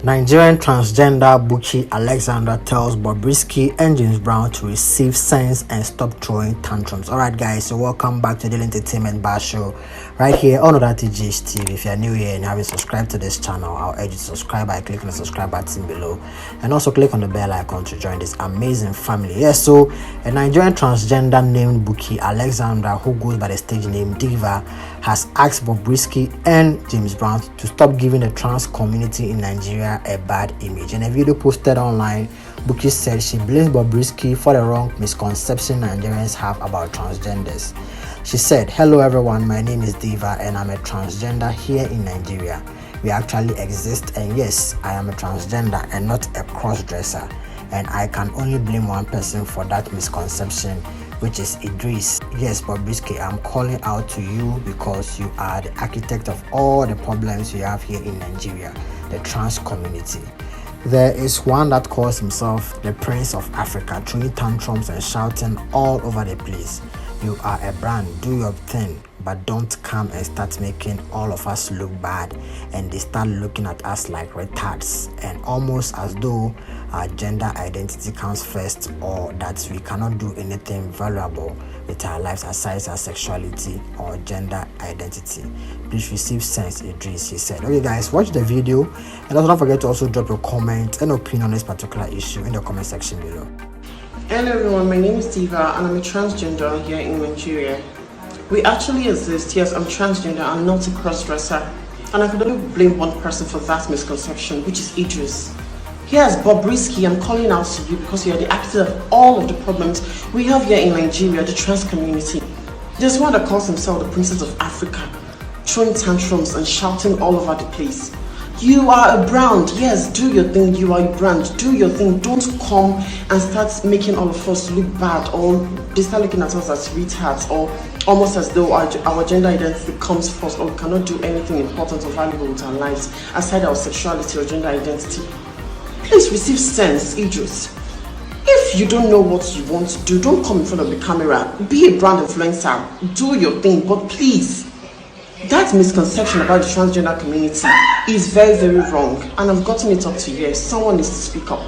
Nigerian transgender Bukky Alexandra tells Bobrisky and James Brown to receive sense and stop throwing tantrums. Alright guys, so welcome back to the Entertainment Bar Show right here on TGH TV. If you're new here and you haven't subscribed to this channel, I'll urge you to subscribe by clicking the subscribe button below and also click on the bell icon to join this amazing family. Yes, so a Nigerian transgender named Bukky Alexandra, who goes by the stage name Diva, has asked Bobrisky and James Brown to stop giving the trans community in Nigeria a bad image. In a video posted online, Bukky said she blames Bobrisky for the wrong misconception Nigerians have about transgenders. She said, "Hello everyone, my name is Diva and I'm a transgender here in Nigeria. We actually exist, and yes, I am a transgender and not a cross-dresser. And I can only blame one person for that misconception, which is Idris. Yes, Bobrisky, I'm calling out to you because you are the architect of all the problems we have here in Nigeria, the trans community. There is one that calls himself the Prince of Africa, throwing tantrums and shouting all over the place. You are a brand, do your thing, but don't come and start making all of us look bad and they start looking at us like retards and almost as though our gender identity comes first, or that we cannot do anything valuable with our lives aside our sexuality or gender identity. Please receive sense, Idris," he said. Okay guys, watch the video and also don't forget to also drop your comment and opinion on this particular issue in the comment section below. Hello everyone, my name is Diva and I'm a transgender here in Nigeria. We actually exist. Yes, I'm transgender, I'm not a cross-dresser. And I could only blame one person for that misconception, which is Idris. Yes, Bobrisky, I'm calling out to you because you are the architect of all of the problems we have here in Nigeria, the trans community. There's one that calls himself the Princess of Africa, throwing tantrums and shouting all over the place. You are a brand. Yes, do your thing. You are a brand. Do your thing. Don't come and start making all of us look bad, or they start looking at us as retards, or almost as though our gender identity comes first, or we cannot do anything important or valuable with our lives aside our sexuality or gender identity. Please receive sense, Idris. If you don't know what you want to do, don't come in front of the camera. Be a brand influencer. Do your thing, but please, that misconception about the transgender community is very, very wrong, and I've gotten it up to here. Someone needs to speak up.